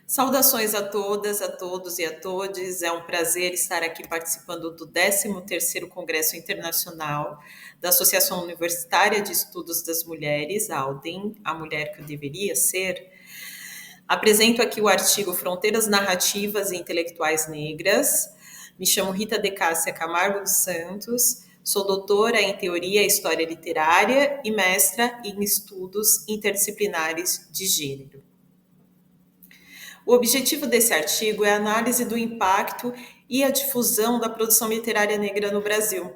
Saudações a todas, a todos e a todes. É um prazer estar aqui participando do 13º Congresso Internacional da Associação Universitária de Estudos das Mulheres, AUDEM, A Mulher que eu Deveria Ser. Apresento aqui o artigo Fronteiras Narrativas e Intelectuais Negras. Me chamo Rita de Cássia Camargo dos Santos, sou doutora em Teoria e História Literária e mestra em Estudos Interdisciplinares de Gênero. O objetivo desse artigo é a análise do impacto e a difusão da produção literária negra no Brasil.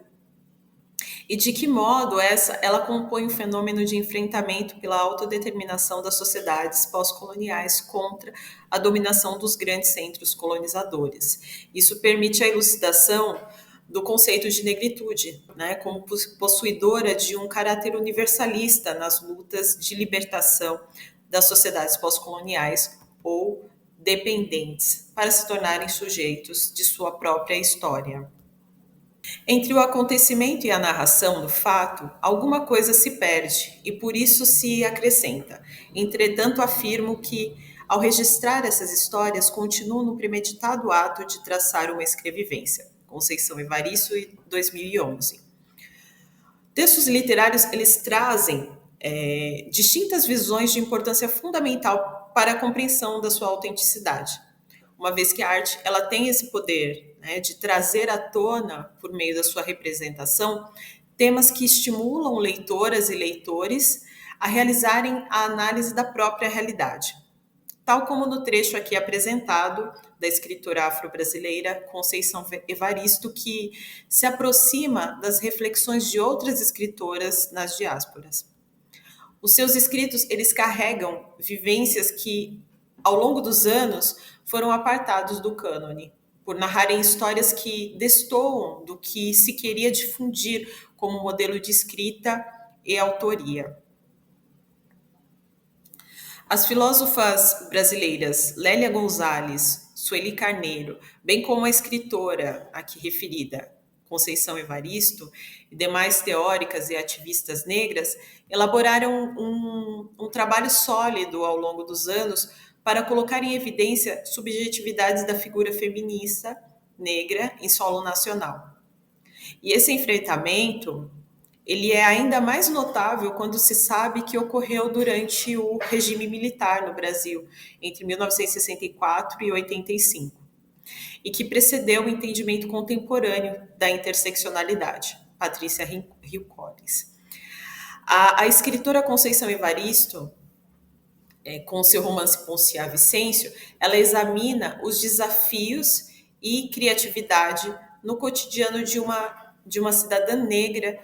E de que modo ela compõe um fenômeno de enfrentamento pela autodeterminação das sociedades pós-coloniais contra a dominação dos grandes centros colonizadores. Isso permite a elucidação do conceito de negritude, como possuidora de um caráter universalista nas lutas de libertação das sociedades pós-coloniais ou dependentes para se tornarem sujeitos de sua própria história. Entre o acontecimento e a narração do fato, alguma coisa se perde e por isso se acrescenta. Entretanto, afirmo que, ao registrar essas histórias, continuo no premeditado ato de traçar uma escrevivência. Conceição Evaristo, 2011. Textos literários, eles trazem distintas visões de importância fundamental para a compreensão da sua autenticidade, uma vez que a arte ela tem esse poder de trazer à tona, por meio da sua representação, temas que estimulam leitoras e leitores a realizarem a análise da própria realidade, tal como no trecho aqui apresentado da escritora afro-brasileira Conceição Evaristo, que se aproxima das reflexões de outras escritoras nas diásporas. Os seus escritos, eles carregam vivências que, ao longo dos anos, foram apartados do cânone, por narrarem histórias que destoam do que se queria difundir como modelo de escrita e autoria. As filósofas brasileiras Lélia Gonzalez, Sueli Carneiro, bem como a escritora aqui referida, Conceição Evaristo, e demais teóricas e ativistas negras, elaboraram um trabalho sólido ao longo dos anos para colocar em evidência subjetividades da figura feminista negra em solo nacional. E esse enfrentamento, ele é ainda mais notável quando se sabe que ocorreu durante o regime militar no Brasil, entre 1964 e 85, e que precedeu o entendimento contemporâneo da interseccionalidade. Patrícia Hill Collins. A escritora Conceição Evaristo, com seu romance Poncia Vicêncio, ela examina os desafios e criatividade no cotidiano de uma cidadã negra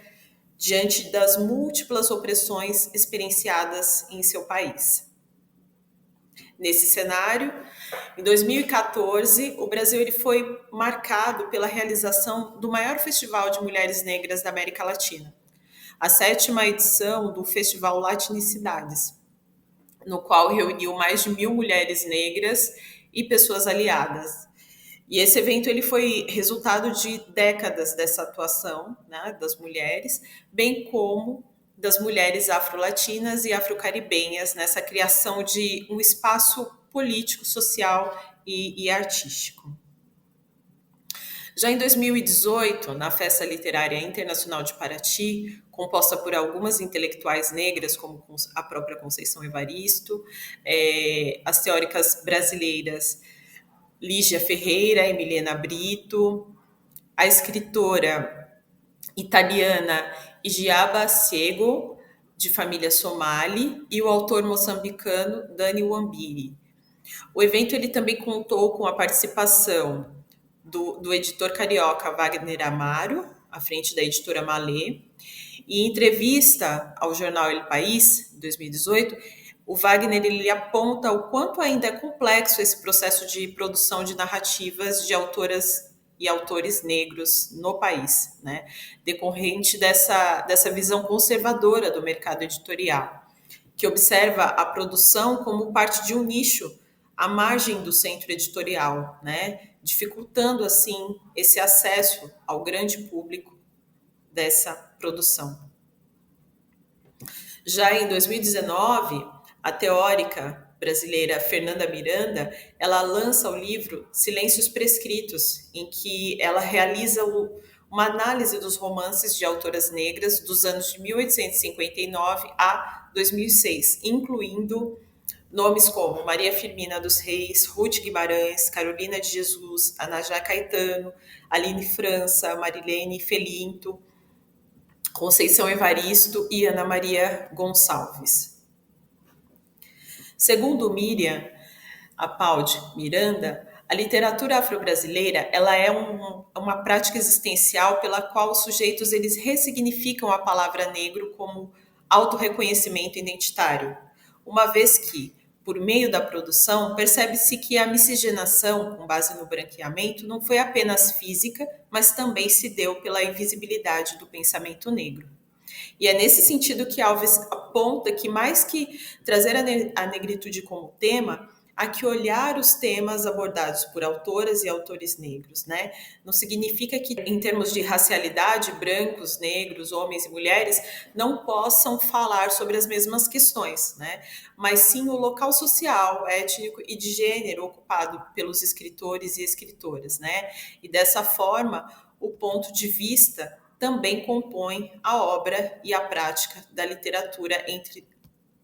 diante das múltiplas opressões experienciadas em seu país. Nesse cenário, em 2014, o Brasil ele foi marcado pela realização do maior festival de mulheres negras da América Latina, a 7ª edição do Festival Latinicidades, no qual reuniu mais de 1.000 mulheres negras e pessoas aliadas. E esse evento ele foi resultado de décadas dessa atuação das mulheres, bem como das mulheres afro-latinas e afro-caribenhas nessa criação de um espaço político, social e artístico. Já em 2018, na Festa Literária Internacional de Paraty, composta por algumas intelectuais negras, como a própria Conceição Evaristo, as teóricas brasileiras Lígia Ferreira e Milena Brito, a escritora italiana Igiaba Siego, de família somali, e o autor moçambicano Dani Wambiri. O evento ele também contou com a participação do editor carioca Wagner Amaro, à frente da editora Malê, e em entrevista ao jornal El País, em 2018, o Wagner ele aponta o quanto ainda é complexo esse processo de produção de narrativas de autoras e autores negros no país, decorrente dessa visão conservadora do mercado editorial, que observa a produção como parte de um nicho à margem do centro editorial, dificultando, assim, esse acesso ao grande público dessa produção. Já em 2019, a teórica brasileira Fernanda Miranda, ela lança o livro Silêncios Prescritos, em que ela realiza uma análise dos romances de autoras negras dos anos de 1859 a 2006, incluindo nomes como Maria Firmina dos Reis, Ruth Guimarães, Carolina de Jesus, Anajá Caetano, Aline França, Marilene Felinto, Conceição Evaristo e Ana Maria Gonçalves. Segundo Miriam Apaldi Miranda, a literatura afro-brasileira ela é uma prática existencial pela qual os sujeitos eles ressignificam a palavra negro como autorreconhecimento identitário, uma vez que, por meio da produção, percebe-se que a miscigenação, com base no branqueamento, não foi apenas física, mas também se deu pela invisibilidade do pensamento negro. E é nesse sentido que Alves aponta que, mais que trazer a negritude como tema, há que olhar os temas abordados por autoras e autores negros, né? Não significa que, em termos de racialidade, brancos, negros, homens e mulheres não possam falar sobre as mesmas questões, né? Mas sim o local social, étnico e de gênero ocupado pelos escritores e escritoras, né? E dessa forma, o ponto de vista também compõe a obra e a prática da literatura, entre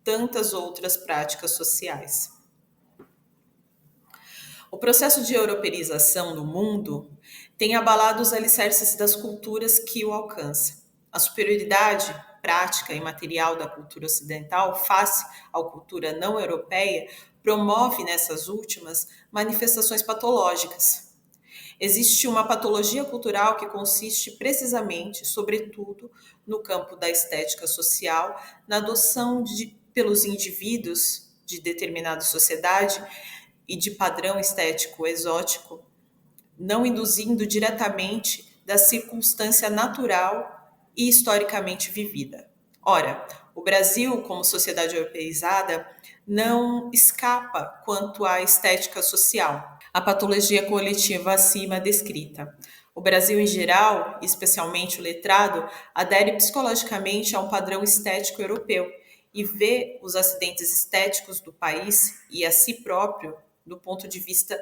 tantas outras práticas sociais. O processo de europeização no mundo tem abalado os alicerces das culturas que o alcançam. A superioridade prática e material da cultura ocidental face à cultura não europeia promove nessas últimas manifestações patológicas. Existe uma patologia cultural que consiste precisamente, sobretudo, no campo da estética social, na adoção pelos indivíduos de determinada sociedade e de padrão estético exótico, não induzindo diretamente da circunstância natural e historicamente vivida. Ora, o Brasil, como sociedade europeizada, não escapa quanto à estética social, a patologia coletiva acima descrita. O Brasil, em geral, especialmente o letrado, adere psicologicamente a um padrão estético europeu e vê os acidentes estéticos do país e a si próprio do ponto de vista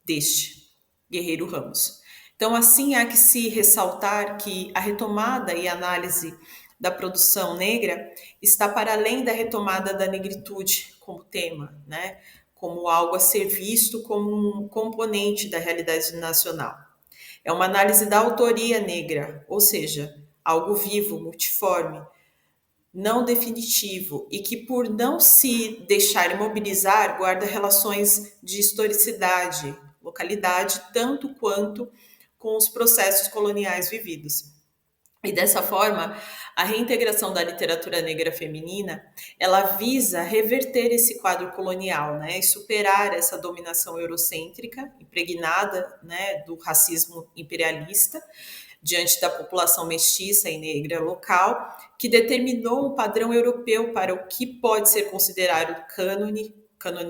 deste, Guerreiro Ramos. Então, assim, há que se ressaltar que a retomada e análise da produção negra está para além da retomada da negritude como tema, né? Como algo a ser visto como um componente da realidade nacional. É uma análise da autoria negra, ou seja, algo vivo, multiforme, não definitivo e que, por não se deixar imobilizar, guarda relações de historicidade, localidade, tanto quanto com os processos coloniais vividos. E dessa forma, a reintegração da literatura negra feminina, ela visa reverter esse quadro colonial, né, e superar essa dominação eurocêntrica, impregnada, né, do racismo imperialista, diante da população mestiça e negra local, que determinou um padrão europeu para o que pode ser considerado cânone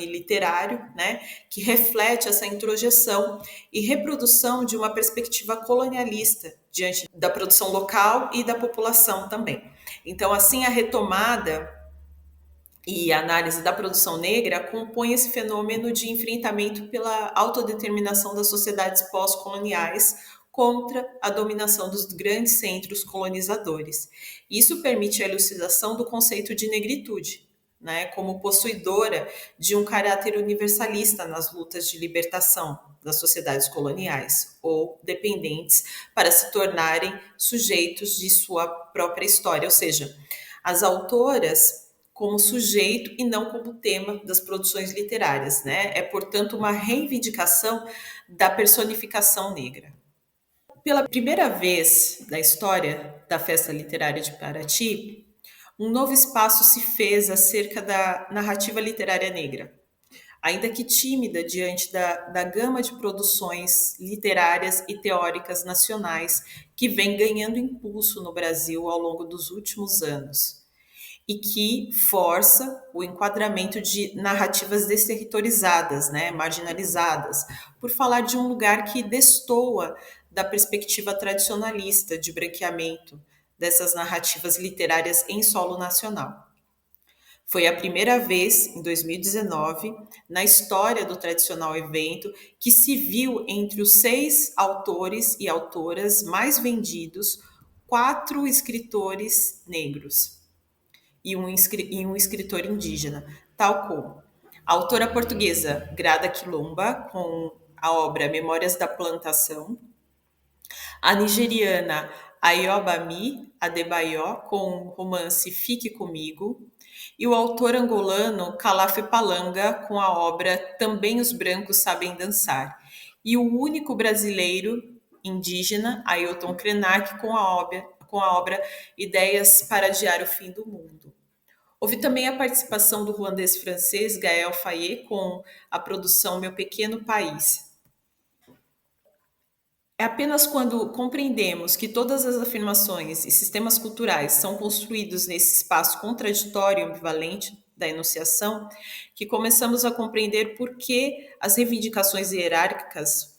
literário, né, que reflete essa introjeção e reprodução de uma perspectiva colonialista diante da produção local e da população também. Então, assim, a retomada e a análise da produção negra compõe esse fenômeno de enfrentamento pela autodeterminação das sociedades pós-coloniais contra a dominação dos grandes centros colonizadores. Isso permite a elucidação do conceito de negritude, né, como possuidora de um caráter universalista nas lutas de libertação das sociedades coloniais ou dependentes para se tornarem sujeitos de sua própria história, ou seja, as autoras como sujeito e não como tema das produções literárias, né? É, portanto, uma reivindicação da personificação negra. Pela primeira vez na história da Festa Literária de Paraty, um novo espaço se fez acerca da narrativa literária negra, ainda que tímida diante da gama de produções literárias e teóricas nacionais que vem ganhando impulso no Brasil ao longo dos últimos anos e que força o enquadramento de narrativas desterritorizadas, né, marginalizadas, por falar de um lugar que destoa da perspectiva tradicionalista de branqueamento dessas narrativas literárias em solo nacional. Foi a primeira vez, em 2019, na história do tradicional evento, que se viu entre os 6 autores e autoras mais vendidos, 4 escritores negros e um escritor indígena, tal como a autora portuguesa Grada Quilomba, com a obra Memórias da Plantação, a nigeriana Ayobami Adebayo, com o romance Fique Comigo, e o autor angolano Kalafe Palanga, com a obra Também os Brancos Sabem Dançar, e o único brasileiro indígena, Ailton Krenak, com a obra Ideias para Adiar o Fim do Mundo. Houve também a participação do ruandês francês Gaël Faye com a produção Meu Pequeno País. É apenas quando compreendemos que todas as afirmações e sistemas culturais são construídos nesse espaço contraditório e ambivalente da enunciação que começamos a compreender por que as reivindicações hierárquicas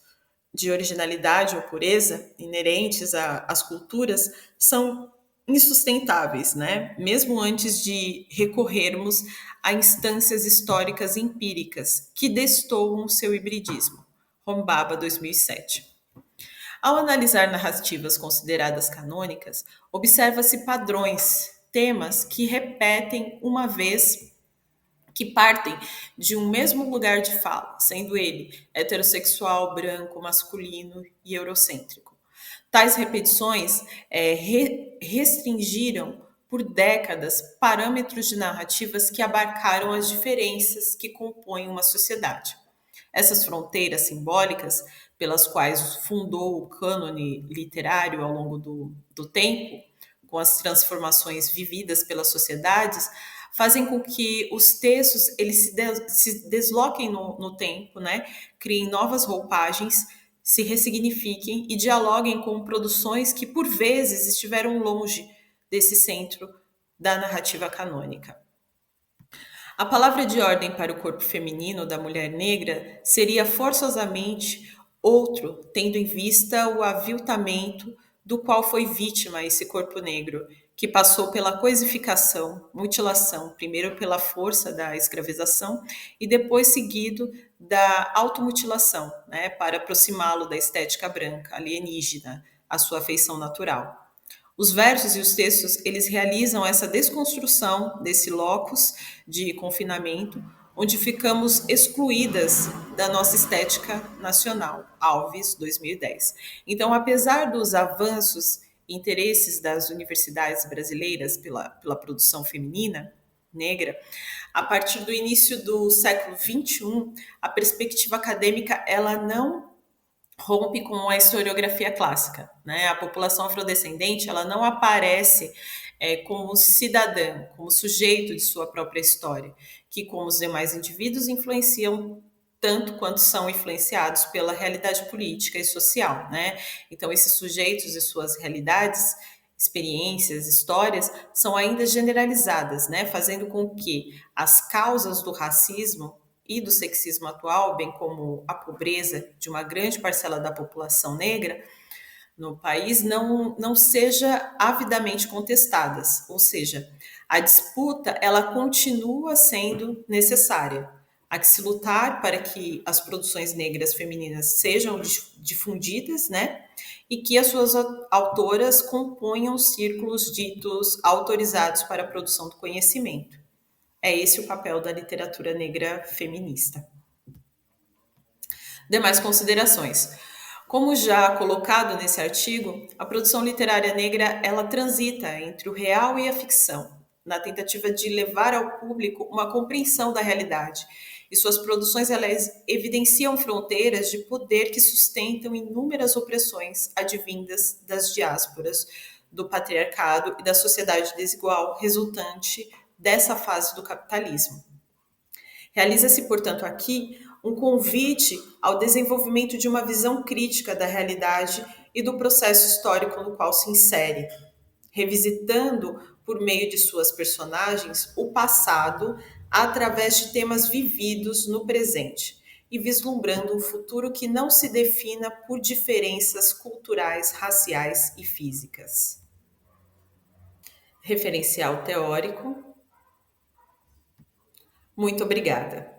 de originalidade ou pureza inerentes às culturas são insustentáveis, né? Mesmo antes de recorrermos a instâncias históricas empíricas que destoam o seu hibridismo. Rombaba, 2007. Ao analisar narrativas consideradas canônicas, observa-se padrões, temas que repetem uma vez que partem de um mesmo lugar de fala, sendo ele heterossexual, branco, masculino e eurocêntrico. Tais repetições restringiram por décadas parâmetros de narrativas que abarcaram as diferenças que compõem uma sociedade. Essas fronteiras simbólicas, pelas quais fundou o cânone literário ao longo do tempo, com as transformações vividas pelas sociedades, fazem com que os textos eles se desloquem no tempo, né? Criem novas roupagens, se ressignifiquem e dialoguem com produções que, por vezes, estiveram longe desse centro da narrativa canônica. A palavra de ordem para o corpo feminino da mulher negra seria forçosamente outro, tendo em vista o aviltamento do qual foi vítima esse corpo negro, que passou pela coisificação, mutilação, primeiro pela força da escravização e depois seguido da automutilação, né, para aproximá-lo da estética branca, alienígena, à sua feição natural. Os versos e os textos, eles realizam essa desconstrução desse locus de confinamento, onde ficamos excluídas da nossa estética nacional. Alves, 2010. Então, apesar dos avanços e interesses das universidades brasileiras pela produção feminina, negra, a partir do início do século XXI, a perspectiva acadêmica ela não rompe com a historiografia clássica, né? A população afrodescendente ela não aparece como cidadã, como sujeito de sua própria história, que como os demais indivíduos influenciam tanto quanto são influenciados pela realidade política e social, né? Então esses sujeitos e suas realidades, experiências, histórias são ainda generalizadas, né? Fazendo com que as causas do racismo e do sexismo atual, bem como a pobreza de uma grande parcela da população negra no país, não seja avidamente contestadas. Ou seja, a disputa ela continua sendo necessária. Há que se lutar para que as produções negras femininas sejam difundidas, né? E que as suas autoras componham círculos ditos autorizados para a produção do conhecimento. É esse o papel da literatura negra feminista. Demais considerações. Como já colocado nesse artigo, a produção literária negra ela transita entre o real e a ficção, na tentativa de levar ao público uma compreensão da realidade. E suas produções elas evidenciam fronteiras de poder que sustentam inúmeras opressões advindas das diásporas, do patriarcado e da sociedade desigual resultante dessa fase do capitalismo. Realiza-se, portanto, aqui um convite ao desenvolvimento de uma visão crítica da realidade e do processo histórico no qual se insere, revisitando, por meio de suas personagens, o passado através de temas vividos no presente e vislumbrando um futuro que não se defina por diferenças culturais, raciais e físicas. Referencial teórico. Muito obrigada.